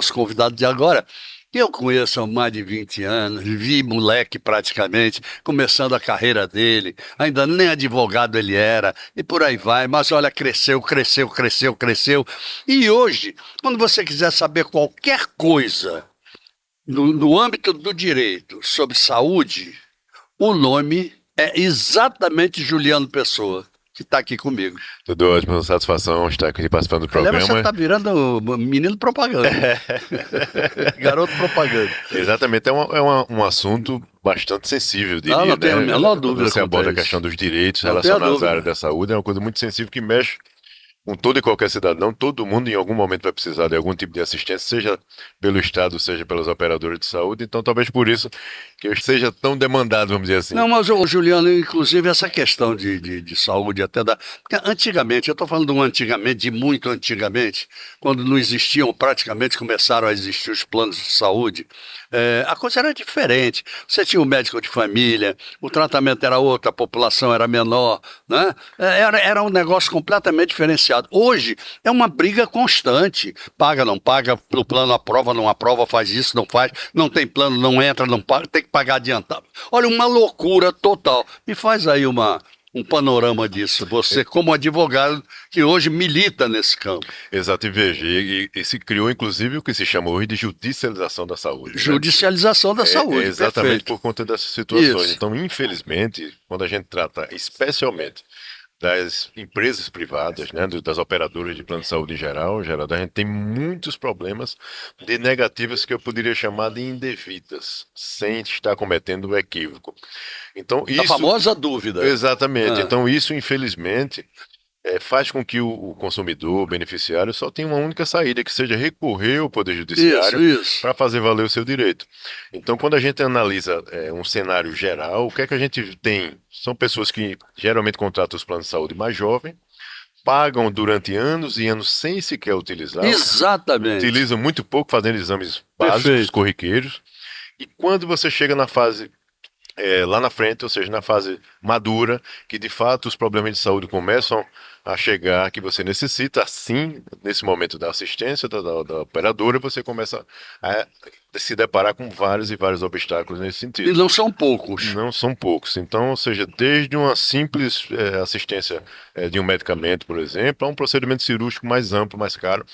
nosso convidado de agora, que eu conheço há mais de 20 anos, vi moleque praticamente, começando a carreira dele, ainda nem advogado ele era, e por aí vai, mas olha, cresceu, cresceu, cresceu, cresceu. E hoje, quando você quiser saber qualquer coisa no âmbito do direito sobre saúde, o nome é exatamente Juliano Pessoa, que está aqui comigo. Tudo ótimo, satisfação estar aqui participando do programa. Você está virando menino propaganda. Garoto propaganda. Exatamente, um assunto bastante sensível, diria. Não tenho a menor dúvida. Quando você aborda a questão dos direitos relacionados à área da saúde, é uma coisa muito sensível que mexe com todo e qualquer cidadão. Todo mundo em algum momento vai precisar de algum tipo de assistência, seja pelo Estado, seja pelas operadoras de saúde. Então, talvez por isso que eu seja tão demandado, vamos dizer assim. Não, mas, Juliano, inclusive essa questão de saúde, até da... Porque antigamente, eu estou falando de um antigamente, de muito antigamente, quando não existiam, praticamente começaram a existir os planos de saúde, a coisa era diferente. Você tinha um médico de família, o tratamento era outro, a população era menor, né? Era um negócio completamente diferenciado. Hoje é uma briga constante. Paga, não paga, o plano aprova, não aprova, faz isso, não faz, não tem plano, não entra, não paga, tem que pagar adiantado. Olha, uma loucura total. Me faz aí um panorama disso, você como advogado que hoje milita nesse campo. Exato, e veja, e se criou inclusive o que se chama hoje de judicialização da saúde. Judicialização da saúde, exatamente, perfeito. por conta dessas situações. Isso. Então, infelizmente, quando a gente trata especialmente das empresas privadas, né, das operadoras de plano de saúde em geral, a gente tem muitos problemas de negativas que eu poderia chamar de indevidas, sem estar cometendo o equívoco. Então, a famosa dúvida. Exatamente. Então, isso, infelizmente, faz com que o consumidor, o beneficiário, só tenha uma única saída, que seja recorrer ao Poder Judiciário para fazer valer o seu direito. Então, quando a gente analisa um cenário geral, o que é que a gente tem? São pessoas que geralmente contratam os planos de saúde mais jovens, pagam durante anos e anos sem sequer utilizar. Exatamente. Utilizam muito pouco, fazendo exames básicos, corriqueiros. E quando você chega na fase... lá na frente, ou seja, na fase madura, que de fato os problemas de saúde começam a chegar, que você necessita, assim, nesse momento da assistência da operadora, você começa a se deparar com vários e vários obstáculos nesse sentido. E não são poucos. Não são poucos. Então, ou seja, desde uma simples assistência de um medicamento, por exemplo, a um procedimento cirúrgico mais amplo, mais caro,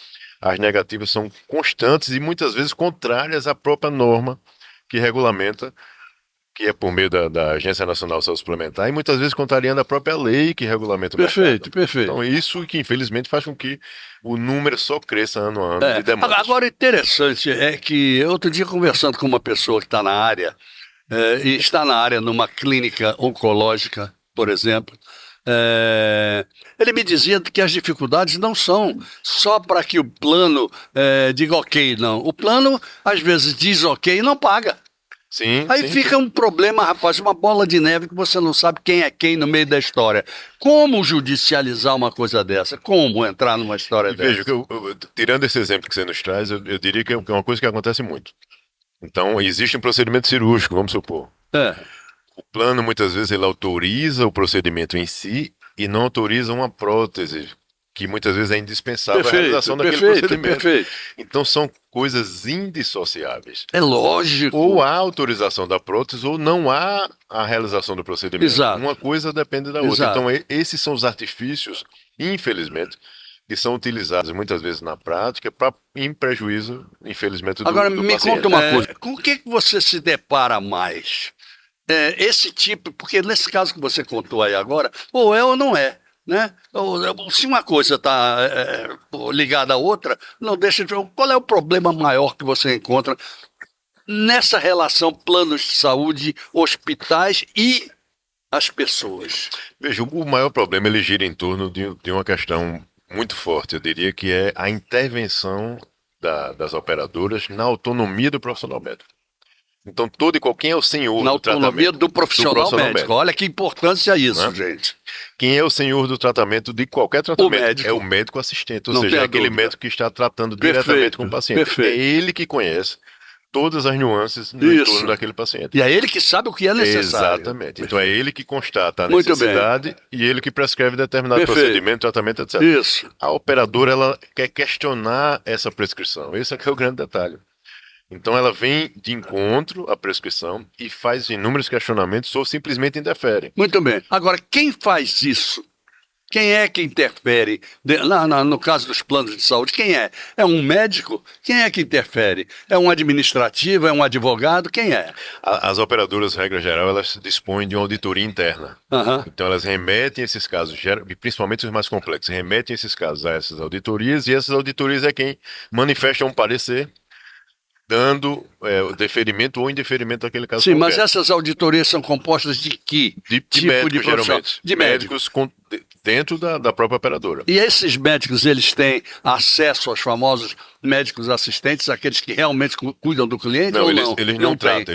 as negativas são constantes e muitas vezes contrárias à própria norma que regulamenta, que é por meio da Agência Nacional de Saúde Suplementar, e muitas vezes contrariando a própria lei que regulamenta o mercado. Perfeito. Então, isso que infelizmente faz com que o número só cresça ano a ano de demandas. Agora, interessante é que outro dia, conversando com uma pessoa que está na área, e está na área numa clínica oncológica, por exemplo, ele me dizia que as dificuldades não são só para que o plano diga ok, não. O plano, às vezes, diz ok e não paga. Aí fica um problema, rapaz, uma bola de neve que você não sabe quem é quem no meio da história. Como judicializar uma coisa dessa? Como entrar numa história dessa? Veja, tirando esse exemplo que você nos traz, eu diria que é uma coisa que acontece muito. Então, existe um procedimento cirúrgico, vamos supor. O plano, muitas vezes, ele autoriza o procedimento em si e não autoriza uma prótese, que muitas vezes é indispensável a realização daquele procedimento. Então são coisas indissociáveis. É lógico. Ou há autorização da prótese ou não há a realização do procedimento. Exato. Uma coisa depende da outra. Então esses são os artifícios, infelizmente, que são utilizados muitas vezes na prática em prejuízo, infelizmente, do paciente. Agora, me conta uma coisa. Com o que você se depara mais? Esse tipo, porque nesse caso que você contou aí agora, ou é ou não é. Né? Se uma coisa está ligada à outra, não deixa de ver qual é o problema maior que você encontra nessa relação planos de saúde, hospitais e as pessoas. Veja, o maior problema ele gira em torno de uma questão muito forte, eu diria que é a intervenção das operadoras na autonomia do profissional médico. Então, quem é o senhor na autonomia do profissional médico. Olha que importância é isso, gente. Quem é o senhor do tratamento de qualquer tratamento? É o médico assistente, ou seja, é aquele médico que está tratando diretamente com o paciente. É ele que conhece todas as nuances no entorno daquele paciente. E é ele que sabe o que é necessário. Exatamente. Então é ele que constata a necessidade e ele que prescreve determinado procedimento, tratamento, etc. Isso. A operadora, ela quer questionar essa prescrição. Esse é que é o grande detalhe. Então ela vem de encontro à prescrição e faz inúmeros questionamentos ou simplesmente indefere. Muito bem. Agora, quem faz isso? Quem é que interfere? No caso dos planos de saúde, quem é? É um médico? Quem é que interfere? É um administrativo? É um advogado? Quem é? As operadoras, regra geral, elas dispõem de uma auditoria interna. Então elas remetem esses casos, principalmente os mais complexos, remetem esses casos a essas auditorias, e essas auditorias é quem manifesta um parecer dando o deferimento ou indeferimento daquele caso. Sim, mas essas auditorias são compostas de que tipo médicos, de geralmente. De médicos dentro da própria operadora. E esses médicos, eles têm acesso aos famosos médicos assistentes, aqueles que realmente cuidam do cliente? Não, ou eles não tratam.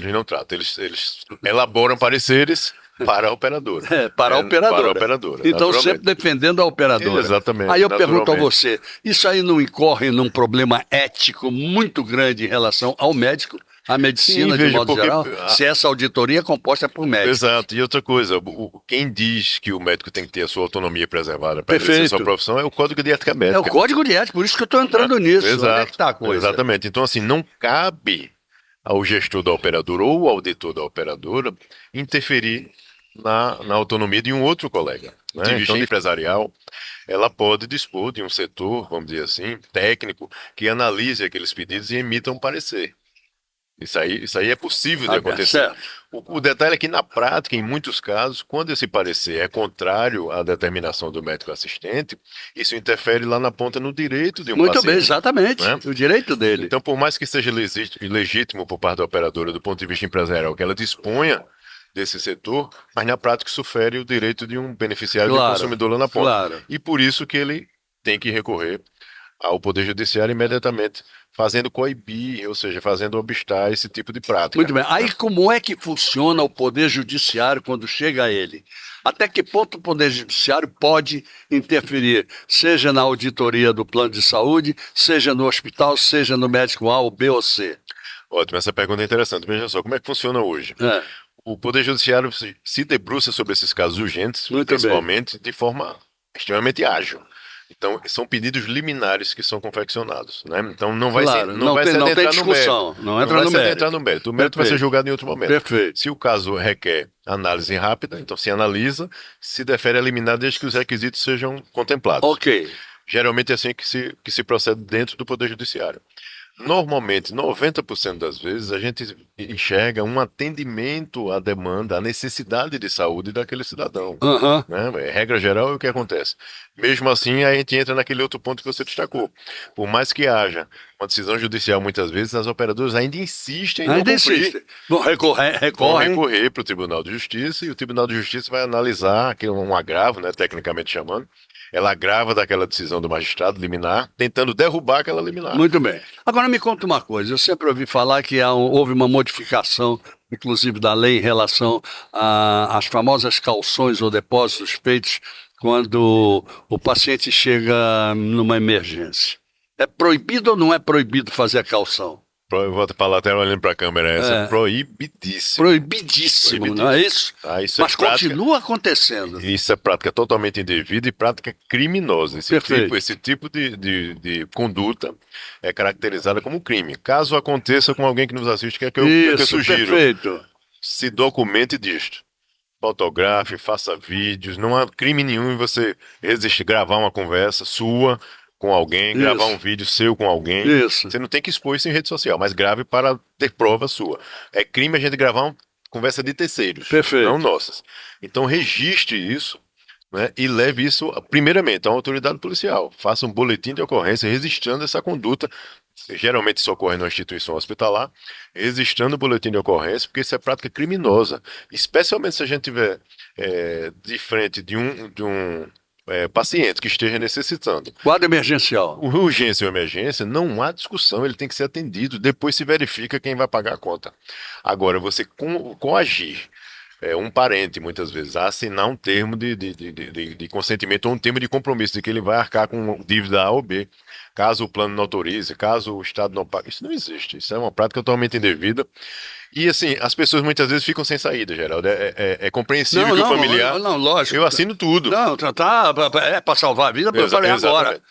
Eles elaboram pareceres para a operadora. Para a operadora. Então, sempre defendendo a operadora. Exatamente. Aí eu pergunto a você, isso aí não incorre num problema ético muito grande em relação ao médico? A medicina, de modo geral, se essa auditoria é composta por médicos. Exato. E outra coisa, quem diz que o médico tem que ter a sua autonomia preservada para exercer a sua profissão é o Código de Ética Médica. É o Código de Ética, por isso que eu estou entrando nisso. Exato. Onde é que está a coisa? Exatamente. Então, assim, não cabe ao gestor da operadora ou ao auditor da operadora interferir na autonomia de um outro colega. Né? Então, empresarial, ela pode dispor de um setor, vamos dizer assim, técnico, que analise aqueles pedidos e emita um parecer. Isso aí é possível de acontecer. O detalhe é que, na prática, em muitos casos, quando esse parecer é contrário à determinação do médico assistente, isso interfere lá na ponta no direito de um paciente. Muito bem, exatamente. Né? O direito dele. Então, por mais que seja legítimo por parte da operadora, do ponto de vista empresarial, que ela disponha desse setor, mas na prática isso fere o direito de um beneficiário, de um consumidor lá na ponta. E por isso que ele tem que recorrer ao Poder Judiciário imediatamente, fazendo coibir, ou seja, fazendo obstar esse tipo de prática. Muito bem. Aí como é que funciona o Poder Judiciário quando chega a ele? Até que ponto o Poder Judiciário pode interferir, seja na auditoria do plano de saúde, seja no hospital, seja no médico A, ou B ou C? Ótimo, essa pergunta é interessante. Veja só, como é que funciona hoje? O Poder Judiciário se debruça sobre esses casos urgentes, principalmente de forma extremamente ágil. Então, são pedidos liminares que são confeccionados, né? Então, não vai se adentrar no mérito. Não entra no mérito. O mérito vai ser julgado em outro momento. Perfeito. Se o caso requer análise rápida, então se analisa, se defere a liminar desde que os requisitos sejam contemplados. Ok. Geralmente é assim que se procede dentro do Poder Judiciário. Normalmente, 90% das vezes, a gente enxerga um atendimento à demanda, à necessidade de saúde daquele cidadão. Né? Regra geral é o que acontece. Mesmo assim, a gente entra naquele outro ponto que você destacou. Por mais que haja uma decisão judicial, muitas vezes, as operadoras ainda insistem em não cumprir. Vão recorrer para o Tribunal de Justiça, e o Tribunal de Justiça vai analisar um agravo, né, tecnicamente chamando. Ela agrava daquela decisão do magistrado liminar, tentando derrubar aquela liminar. Muito bem. Agora me conta uma coisa, eu sempre ouvi falar que houve uma modificação, inclusive da lei, em relação às famosas calções ou depósitos feitos quando o paciente chega numa emergência. É proibido ou não é proibido fazer a calção? Eu vou falar até olhando para a câmera, é proibidíssimo. Proibidíssimo, não é isso? Isso mas continua acontecendo. Isso é prática totalmente indevida e prática criminosa. Esse tipo de conduta é caracterizada como crime. Caso aconteça com alguém que nos assiste, que é que eu sugiro. Perfeito. Se documente disto. Fotografe, faça vídeos. Não há crime nenhum em você gravar uma conversa sua com alguém, gravar um vídeo seu com alguém. Você não tem que expor isso em rede social, mas grave para ter prova sua. É crime a gente gravar uma conversa de terceiros, não nossas. Então registre isso, né, e leve isso, primeiramente, a uma autoridade policial. Faça um boletim de ocorrência registrando essa conduta. Geralmente isso ocorre numa instituição hospitalar, registrando o boletim de ocorrência, porque isso é prática criminosa. Especialmente se a gente tiver de frente de um paciente que esteja necessitando. Quadro emergencial. Urgência ou emergência, não há discussão, ele tem que ser atendido, depois se verifica quem vai pagar a conta. Agora, você coagir um parente, muitas vezes, a assinar um termo de consentimento ou um termo de compromisso de que ele vai arcar com dívida A ou B, caso o plano não autorize, caso o Estado não pague. Isso não existe. Isso é uma prática totalmente indevida. E assim, as pessoas muitas vezes ficam sem saída, Geraldo. É compreensível que o familiar. Não, lógico. Eu assino tudo. Não, é para salvar a vida, eu falei agora.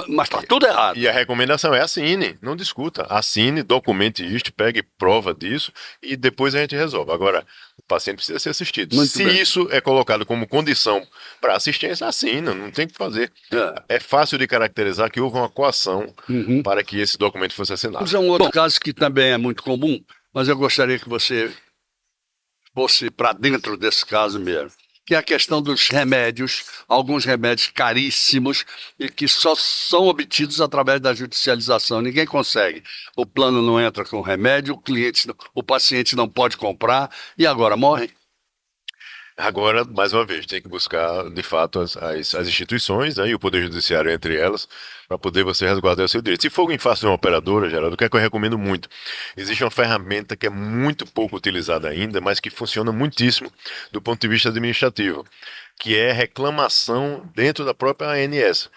Mas está tudo errado. E a recomendação é assine, não discuta. Assine, documente isto, pegue prova disso e depois a gente resolve. Agora, o paciente precisa ser assistido. Muito Se bem. isso é colocado como condição para assistência, assina, não tem o que fazer. É fácil de caracterizar que houve uma coação para que esse documento fosse assinado. Vamos a um outro caso que também é muito comum, mas eu gostaria que você fosse para dentro desse caso mesmo, que é a questão dos remédios, alguns remédios caríssimos e que só são obtidos através da judicialização. Ninguém consegue. O plano não entra com remédio, o paciente não pode comprar e agora morre. Agora, mais uma vez, tem que buscar, de fato, as instituições, né, e o Poder Judiciário entre elas, para poder você resguardar o seu direito. Se for em face de uma operadora, Geraldo, o que é que eu recomendo muito? Existe uma ferramenta que é muito pouco utilizada ainda, mas que funciona muitíssimo do ponto de vista administrativo, que é reclamação dentro da própria ANS.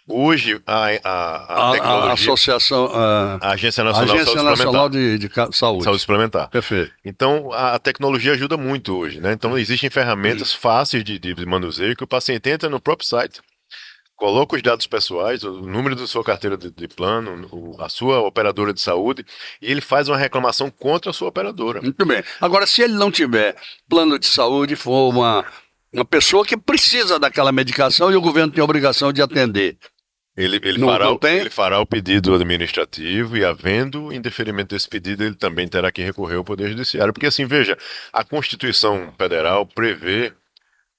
Hoje, a tecnologia... Associação... A Agência Nacional de Saúde. Saúde Suplementar. Perfeito. Então, a tecnologia ajuda muito hoje, né? Então, existem ferramentas fáceis de manuseio que o paciente entra no próprio site, coloca os dados pessoais, o número da sua carteira de plano, a sua operadora de saúde, e ele faz uma reclamação contra a sua operadora. Muito bem. Agora, se ele não tiver plano de saúde, for uma pessoa que precisa daquela medicação e o governo tem a obrigação de atender. Ele fará o pedido administrativo e, havendo indeferimento desse pedido, ele também terá que recorrer ao Poder Judiciário. Porque, assim, veja, a Constituição Federal prevê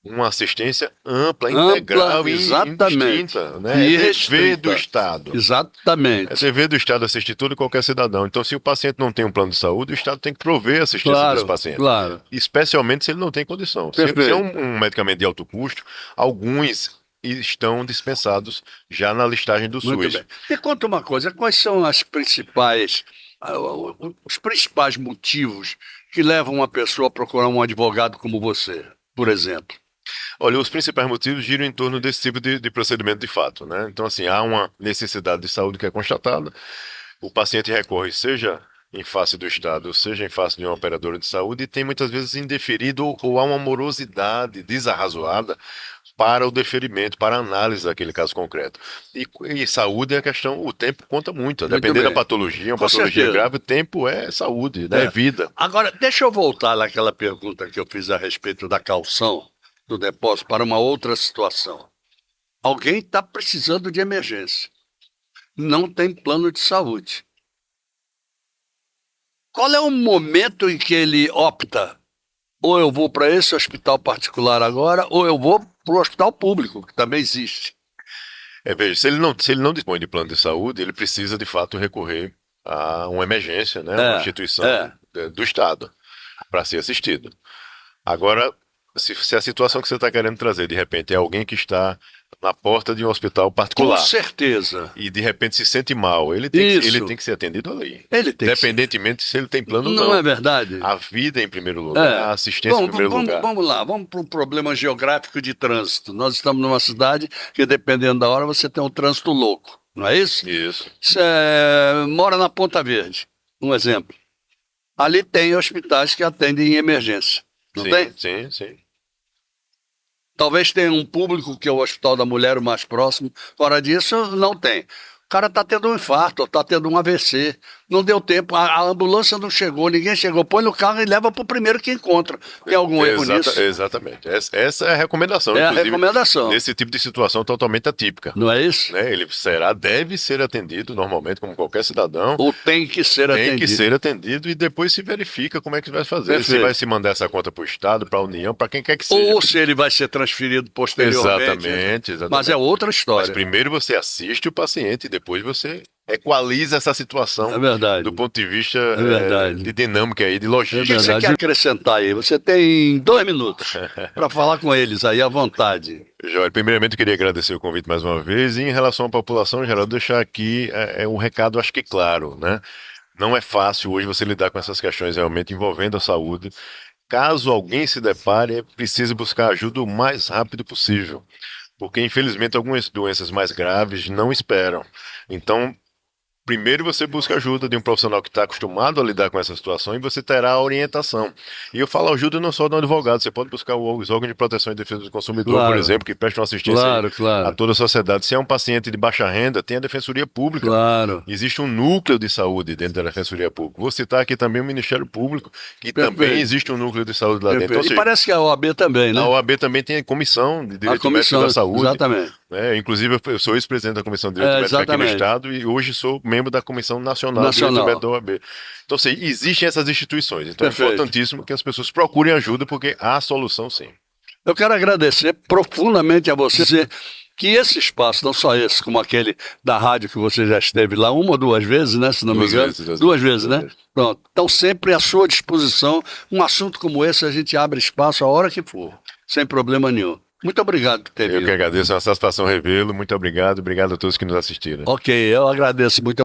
uma assistência ampla, integral e indistinta, né? E é dever do Estado. Exatamente. É dever do Estado assistir todo e qualquer cidadão. Então, se o paciente não tem um plano de saúde, o Estado tem que prover assistência desse paciente. Claro. Especialmente se ele não tem condição. Se é um medicamento de alto custo, alguns estão dispensados já na listagem do Muito SUS. bem. Me conta uma coisa, quais são os principais motivos que levam uma pessoa a procurar um advogado como você, por exemplo? Olha, os principais motivos giram em torno desse tipo de procedimento de fato, né? Então, assim, há uma necessidade de saúde que é constatada, o paciente recorre, seja em face do Estado, seja em face de uma operadora de saúde, e tem muitas vezes indeferido ou há uma morosidade desarrazoada para o deferimento, para a análise daquele caso concreto. E saúde é a questão, o tempo conta muito. Dependendo da patologia, uma patologia grave, o tempo é saúde, né? É vida. Agora, deixa eu voltar naquela pergunta que eu fiz a respeito da caução do depósito para uma outra situação. Alguém está precisando de emergência. Não tem plano de saúde. Qual é o momento em que ele opta? Ou eu vou para esse hospital particular agora, ou eu vou para o hospital público, que também existe. Veja, se ele não dispõe de plano de saúde, ele precisa, de fato, recorrer a uma emergência, né? Uma instituição do Estado para ser assistido. Agora, se a situação que você está querendo trazer, de repente, é alguém que está na porta de um hospital particular. Com certeza. E de repente se sente mal. Ele tem que ser atendido ali. Independentemente se ele tem plano ou não. Não é verdade? A vida em primeiro lugar, a assistência em primeiro lugar. Vamos lá, vamos para um problema geográfico de trânsito. Nós estamos numa cidade que, dependendo da hora, você tem um trânsito louco. Não é isso? Isso. Você mora na Ponta Verde, um exemplo. Ali tem hospitais que atendem em emergência. Não tem? Sim, sim. Talvez tenha um público que é o Hospital da Mulher, o mais próximo. Fora disso, não tem. O cara está tendo um infarto, está tendo um AVC. Não deu tempo, a ambulância não chegou, ninguém chegou. Põe no carro e leva para o primeiro que encontra. Tem algum erro nisso? Exatamente. Essa é a recomendação. É a recomendação. Nesse tipo de situação totalmente atípica. Não é isso? Né? Ele deve ser atendido normalmente, como qualquer cidadão. Ou tem que ser atendido. Tem que ser atendido e depois se verifica como é que vai fazer. Perfeito. Se vai se mandar essa conta para o Estado, para a União, para quem quer que seja. Ou se ele vai ser transferido posteriormente. Exatamente. Mas é outra história. Mas primeiro você assiste o paciente e depois você equaliza essa situação. É verdade. Do ponto de vista de dinâmica aí, de logística. É verdade. Você quer acrescentar aí? Você tem 2 minutos para falar com eles aí à vontade. Joel, primeiramente eu queria agradecer o convite mais uma vez e em relação à população em geral, deixar aqui um recado, acho que claro, né? Não é fácil hoje você lidar com essas questões realmente envolvendo a saúde. Caso alguém se depare, é preciso buscar ajuda o mais rápido possível. porque infelizmente algumas doenças mais graves não esperam. Então, primeiro você busca ajuda de um profissional que está acostumado a lidar com essa situação e você terá a orientação. E eu falo ajuda não só do advogado, você pode buscar os órgãos de proteção e defesa do consumidor, Claro. por exemplo, que prestam assistência a toda a sociedade. Se é um paciente de baixa renda, tem a Defensoria Pública. Claro. Existe um núcleo de saúde dentro da Defensoria Pública. Vou citar aqui também o Ministério Público, que também existe um núcleo de saúde lá dentro. Ou seja, e parece que a OAB também, né? A OAB também tem a Comissão de Direito Médico da Saúde. Exatamente. Inclusive, eu sou ex-presidente da Comissão de Direito Médico aqui no Estado e hoje sou membro da Comissão Nacional de Direito Médico da OAB. Então, assim, existem essas instituições. Então, é importantíssimo que as pessoas procurem ajuda, porque há solução, sim. Eu quero agradecer profundamente a você, dizer que esse espaço, não só esse, como aquele da rádio que você já esteve lá uma ou duas vezes, né, se não me engano. Duas vezes, né? Pronto. Então, sempre à sua disposição. Um assunto como esse, a gente abre espaço a hora que for, sem problema nenhum. Muito obrigado por ter vindo. Eu que agradeço, é uma satisfação revê-lo. Muito obrigado. Obrigado a todos que nos assistiram. Ok, eu agradeço muito.